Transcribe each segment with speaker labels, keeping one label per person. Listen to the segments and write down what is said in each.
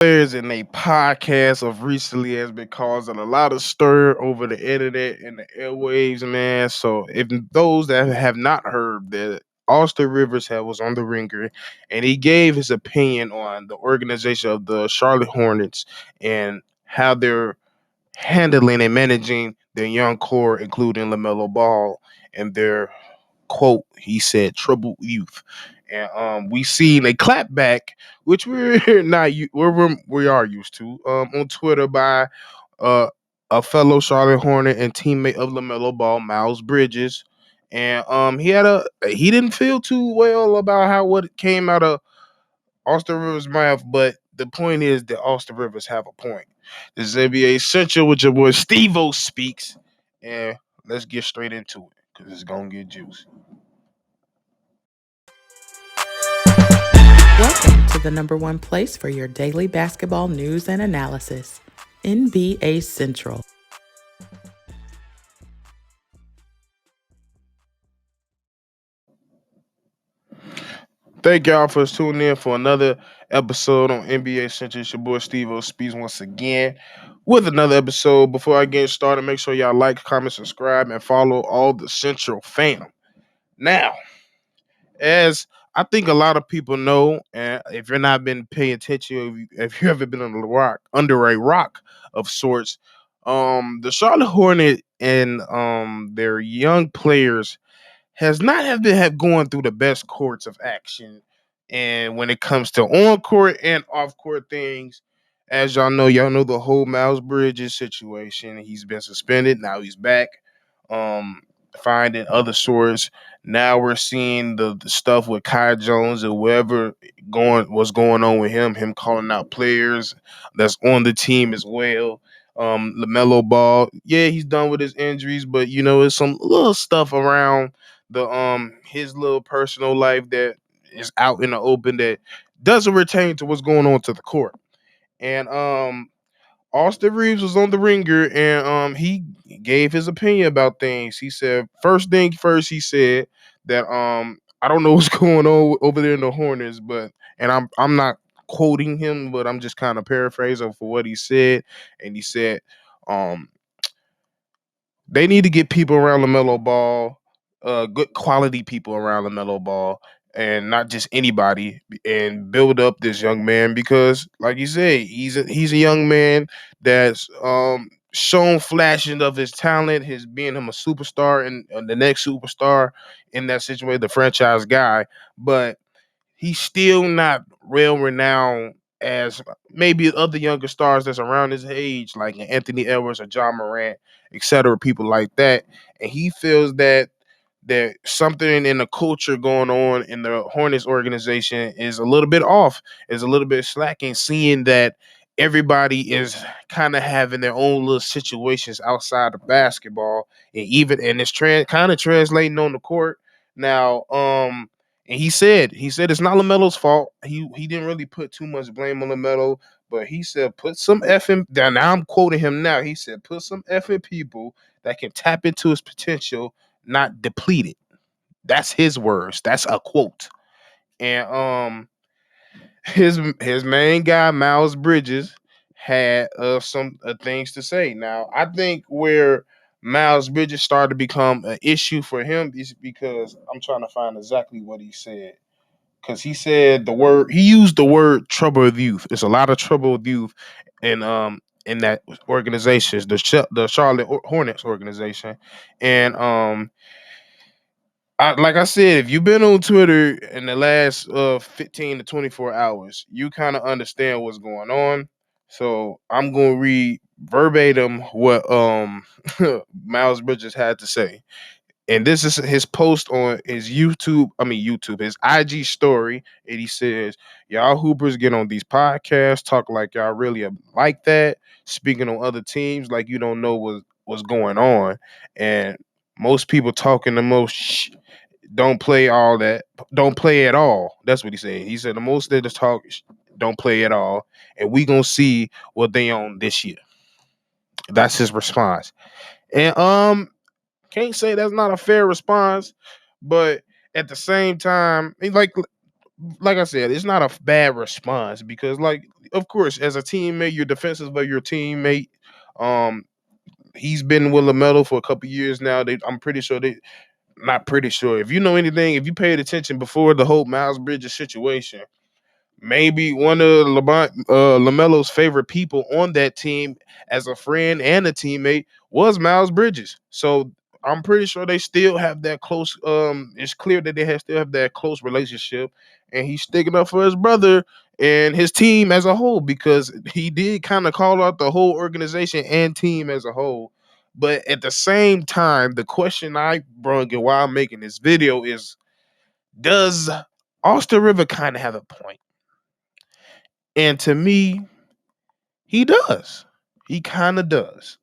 Speaker 1: Players in a podcast of recently has been causing a lot of stir over the internet and the airwaves, man. So if those that have not heard that Austin Rivers was on the ringer and he gave his opinion on the organization of the Charlotte Hornets and how they're handling and managing their young core, including Lamelo Ball and their quote, he said, troubled youth. And we seen a clapback, which we're not we are used to on Twitter by uh, a fellow Charlotte Hornet and teammate of Lamelo Ball, Miles Bridges. And he didn't feel too well about how what came out of Austin Rivers' mouth, but the point is that Austin Rivers have a point. This is NBA Central with your boy Steve O speaks, and let's get straight into it because it's gonna get juicy.
Speaker 2: Welcome to the number one place for your daily basketball news and analysis, NBA Central.
Speaker 1: Thank y'all for tuning in for another episode on NBA Central. It's your boy Steve O Speaks once again with another episode. Before I get started, make sure y'all like, comment, subscribe, and follow all the Central fam. Now, as I think a lot of people know, and if you're not been paying attention, if you haven't been under a rock of sorts, the Charlotte Hornet and their young players has not have been have going through the best courts of action. And when it comes to on court and off court things, as y'all know the whole Miles Bridges situation. He's been suspended. Now he's back. Um, finding other sorts. Now we're seeing the stuff with Kai Jones or whatever what's going on with him calling out players that's on the team as well. Lamelo Ball, yeah, he's done with his injuries, but it's some little stuff around the his little personal life that is out in the open that doesn't pertain to what's going on to the court. And Austin Reeves was on the ringer and he gave his opinion about things. He said first thing first, he said that I don't know what's going on over there in the Hornets, but and I'm not quoting him, but I'm just kind of paraphrasing for what he said. And he said, um, they need to get people around LaMelo Ball, good quality people around LaMelo Ball, and not just anybody, and build up this young man because, like you say, he's a young man that's shown flashes of his talent, his being him a superstar and the next superstar in that situation, the franchise guy, but he's still not real renowned as maybe other younger stars that's around his age, like Anthony Edwards or John Morant, etc. People like that, and he feels that something in the culture going on in the Hornets organization is a little bit off, is a little bit slacking, seeing that everybody is kind of having their own little situations outside of basketball, and it's kind of translating on the court now. And he said it's not Lamelo's fault. He didn't really put too much blame on Lamelo, but he said put some effing down. Now I'm quoting him now. He said put some effing people that can tap into his potential, not deplete it. That's his words. That's a quote. And his main guy Miles Bridges had some things to say. Now I think where Miles Bridges started to become an issue for him is because I'm trying to find exactly what he said because he used the word trouble with youth. There's a lot of trouble with youth in that organization, the Charlotte Hornets organization, and like I said, if you've been on Twitter in the last 15 to 24 hours, you kind of understand what's going on. So I'm gonna read verbatim what Miles Bridges had to say. And this is his post on his his IG story. And he says, y'all hoopers get on these podcasts, talk like y'all really like that, speaking on other teams like you don't know what's going on. And most people talking the most don't play all that, don't play at all. That's what he said. He said the most they just talk don't play at all. And we gonna see what they own this year. That's his response. And can't say that's not a fair response, but at the same time, like I said, it's not a bad response because like of course, as a teammate, you're defensive of your teammate. Um, he's been with Lamelo for a couple years now. I'm pretty sure not pretty sure. If you know anything, if you paid attention before the whole Miles Bridges situation, maybe one of Lamelo's favorite people on that team as a friend and a teammate was Miles Bridges. So I'm pretty sure they still have that close. It's clear that still have that close relationship, and he's sticking up for his brother and his team as a whole because he did kind of call out the whole organization and team as a whole. But at the same time, the question I brung and why I'm making this video is: does Austin River kind of have a point? And to me, he does. He kind of does.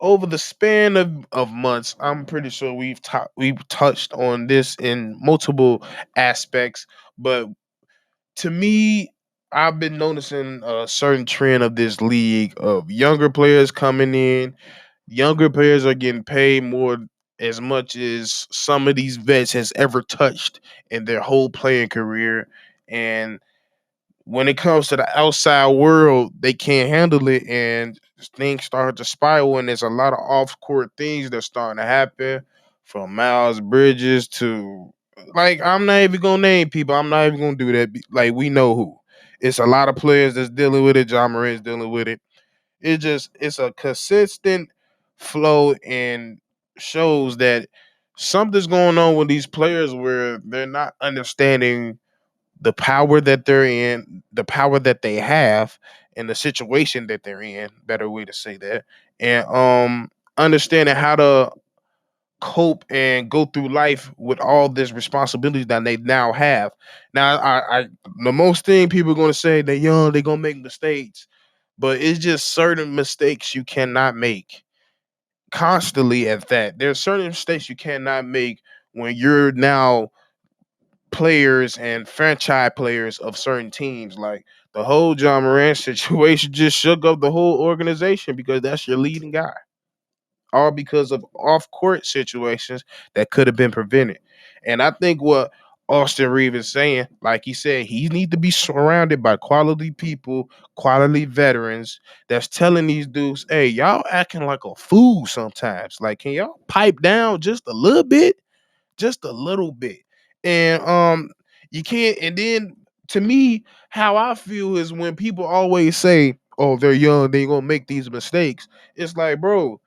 Speaker 1: Over the span of months, I'm pretty sure we've touched on this in multiple aspects, but to me, I've been noticing a certain trend of this league of younger players coming in. Younger players are getting paid more as much as some of these vets has ever touched in their whole playing career, and when it comes to the outside world, they can't handle it, and things start to spiral. And there's a lot of off court things that's starting to happen, from Miles Bridges to like I'm not even gonna name people. I'm not even gonna do that. Like we know who. It's a lot of players that's dealing with it. John Morant's dealing with it. It's a consistent flow and shows that something's going on with these players where they're not understanding the power that they're in, the power that they have, and the situation that they're in. Better way to say that, and understanding how to cope and go through life with all this responsibility that they now have. Now, the most thing people are going to say that young, they're going to make mistakes, but it's just certain mistakes you cannot make constantly. At that, there's certain mistakes you cannot make when you're now players and franchise players of certain teams. Like the whole John Moran situation just shook up the whole organization because that's your leading guy. All because of off court situations that could have been prevented. And I think what Austin Reeves is saying, like he said, he needs to be surrounded by quality people, quality veterans that's telling these dudes, hey, y'all acting like a fool sometimes. Like, can y'all pipe down just a little bit? Just a little bit. And you can't and then to me, how I feel is when people always say, oh, they're young, they gonna make these mistakes. It's like, bro,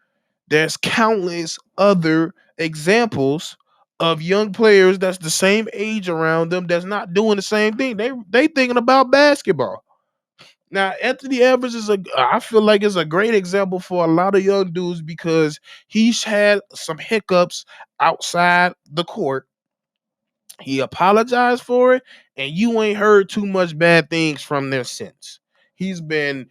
Speaker 1: there's countless other examples of young players that's the same age around them that's not doing the same thing. They thinking about basketball. Now, Anthony Evans is I feel like is a great example for a lot of young dudes because he's had some hiccups outside the court. He apologized for it, and you ain't heard too much bad things from there since. He's been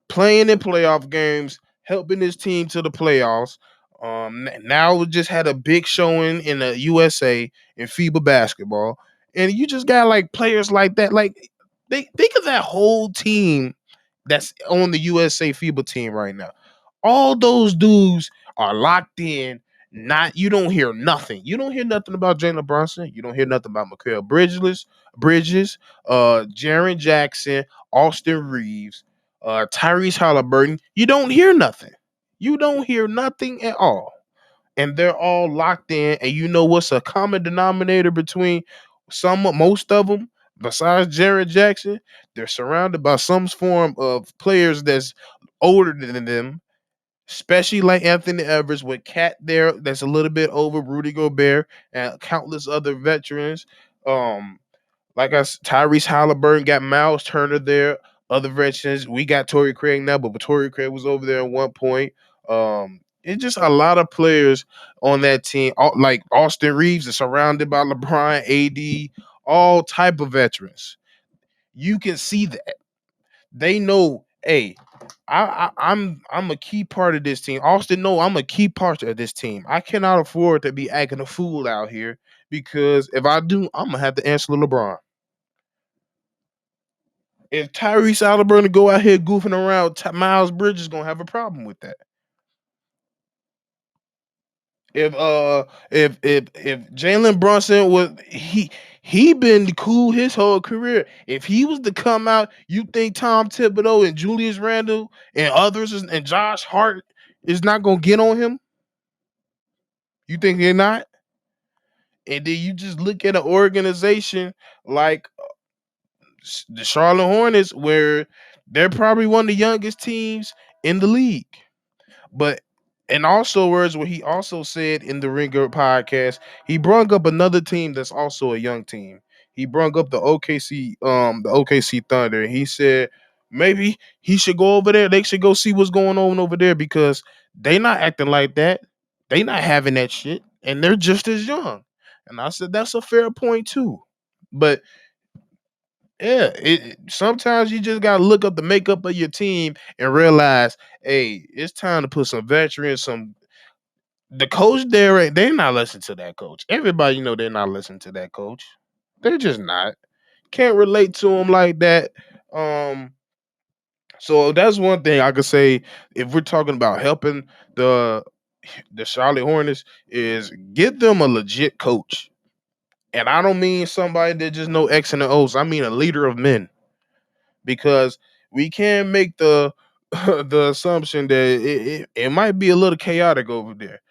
Speaker 1: playing in playoff games, helping his team to the playoffs. Now we just had a big showing in the USA in FIBA basketball, and you just got like players like that. Like they think of that whole team that's on the USA FIBA team right now. All those dudes are locked in. Not you don't hear nothing. You don't hear nothing about Jalen Brunson. You don't hear nothing about Mikal Bridges, Jaren Jackson, Austin Reeves, Tyrese Halliburton. You don't hear nothing. You don't hear nothing at all. And they're all locked in. And you know what's a common denominator between most of them, besides Jaren Jackson? They're surrounded by some form of players that's older than them, especially like Anthony Evers with Cat there, that's a little bit over Rudy Gobert and countless other veterans. Um, Tyrese Halliburton got Miles Turner there. Other veterans, we got Torrey Craig now, but Torrey Craig was over there at one point. It's just a lot of players on that team. Like Austin Reeves is surrounded by LeBron, AD, all type of veterans. You can see that they know, hey, I'm a key part of this team. Austin, no, I'm a key part of this team. I cannot afford to be acting a fool out here because if I do, I'm gonna have to answer to LeBron. If Tyrese Halliburton go out here goofing around, Miles Bridges gonna have a problem with that. If Jalen Brunson was He been cool his whole career. If he was to come out, you think Tom Thibodeau and Julius Randle and others and Josh Hart is not gonna get on him? You think they're not? And then you just look at an organization like the Charlotte Hornets, where they're probably one of the youngest teams in the league. But and also words where he also said in the Ringer podcast, he brung up another team that's also a young team. He brung up the OKC Thunder. He said maybe he should go over there. They should go see what's going on over there because they not acting like that. They not having that shit, and they're just as young. And I said that's a fair point too. But yeah, sometimes you just gotta look up the makeup of your team and realize, hey, it's time to put some veterans, some the coach there. They're not listening to that coach. Everybody know they're not listening to that coach. They're just not. Can't relate to him like that. Um, so that's one thing I could say if we're talking about helping the the Charlotte Hornets is get them a legit coach. And I don't mean somebody that just know X and the O's. I mean a leader of men because we can't make the the assumption that it might be a little chaotic over there.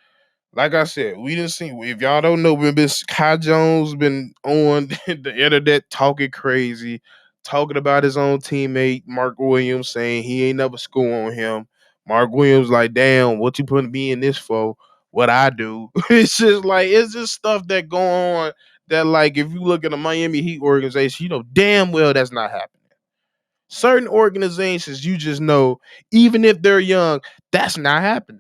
Speaker 1: Like I said, we didn't see if y'all don't know, we've been Kai Jones been on the internet talking crazy, talking about his own teammate Mark Williams, saying he ain't never score on him. Mark Williams like, damn, what you putting me in this for? What I do? It's just stuff that go on that like if you look at the Miami Heat organization, you know damn well that's not happening. Certain organizations, you just know, even if they're young, that's not happening.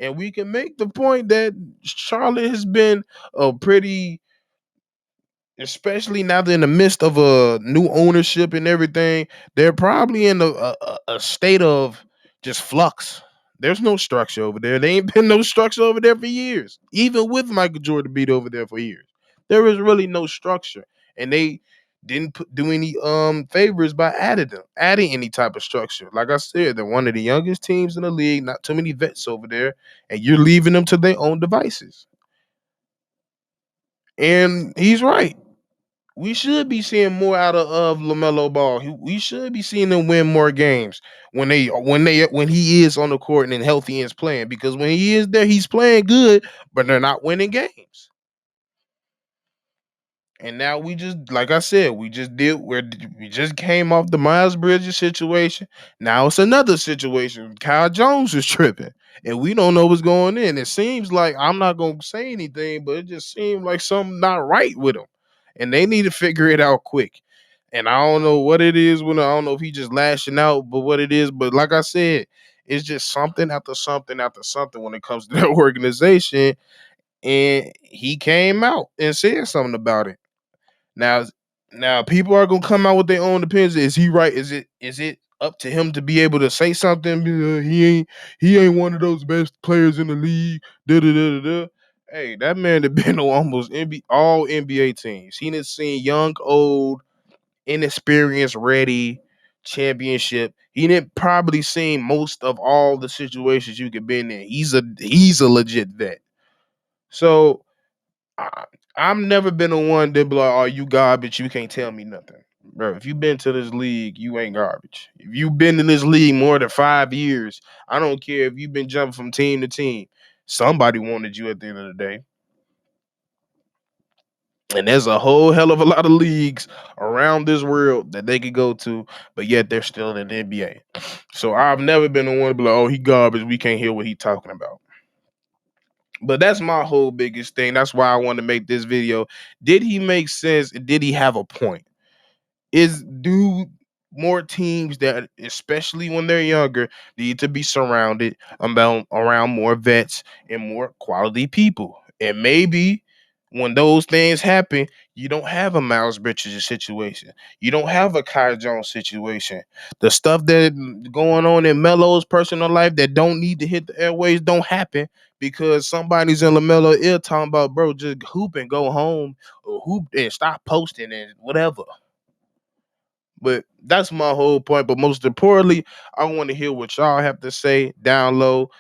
Speaker 1: And we can make the point that Charlotte has been a pretty, especially now they're in the midst of a new ownership and everything, they're probably in a state of just flux. There's no structure over there. There ain't been no structure over there for years. Even with Michael Jordan beat over there for years. There is really no structure. And they didn't do any favors by adding any type of structure. Like I said, they're one of the youngest teams in the league, not too many vets over there, and you're leaving them to their own devices. And he's right. We should be seeing more out of Lamelo Ball. We should be seeing them win more games when he is on the court and healthy and is playing. Because when he is there, he's playing good, but they're not winning games. And now we just, like I said, we just came off the Miles Bridges situation. Now it's another situation. Kyle Jones is tripping, and we don't know what's going in. It seems like I'm not gonna say anything, but it just seems like something not right with him, and they need to figure it out quick. And I don't know what it is. When I don't know if he just lashing out, but what it is. But like I said, it's just something after something after something when it comes to that organization. And he came out and said something about it. Now, now people are gonna come out with their own opinions. Is he right? Is it up to him to be able to say something? He ain't one of those best players in the league. Da da da da. Da. Hey, that man had been on almost all NBA teams. He done seen young, old, inexperienced, ready championship. He didn't probably seen most of all the situations you could be in. He's a legit vet. So I, I'm never been the one that be like, "Oh, you garbage. You can't tell me nothing, bro." If you've been to this league, you ain't garbage. If you've been in this league more than 5 years, I don't care if you've been jumping from team to team. Somebody wanted you at the end of the day, and there's a whole hell of a lot of leagues around this world that they could go to, but yet they're still in the NBA. So I've never been the one to be like, "Oh, he garbage. We can't hear what he talking about." But that's my whole biggest thing. That's why I want to make this video. Did he make sense? Did he have a point? Is do more teams that, especially when they're younger, need to be surrounded around more vets and more quality people. And maybe when those things happen, you don't have a Miles Bridges situation. You don't have a Kai Jones situation. The stuff that going on in Melo's personal life that don't need to hit the airways don't happen because somebody's in LaMelo ear talking about, bro, just hoop and go home or hoop and stop posting and whatever. But that's my whole point. But most importantly, I want to hear what y'all have to say down low.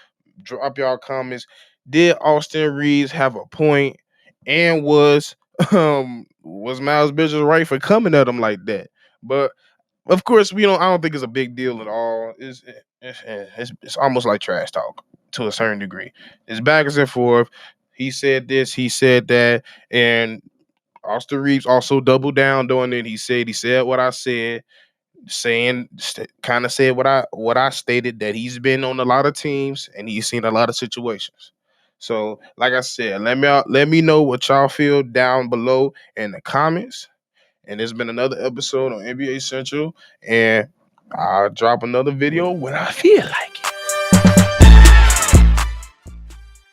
Speaker 1: Drop y'all comments. Did Austin Reeves have a point? And was Was Miles Bridges right for coming at him like that? But of course, we don't. I don't think it's a big deal at all. It's almost like trash talk to a certain degree. It's back and forth. He said this, he said that, and Austin Reeves also doubled down on it. He said what I said, kind of said what I stated, that he's been on a lot of teams and he's seen a lot of situations. So, like I said, let me know what y'all feel down below in the comments. And there's been another episode on NBA Central, and I'll drop another video when I feel like it.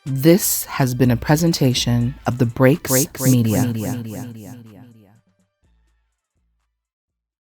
Speaker 2: This has been a presentation of the Breaks Media.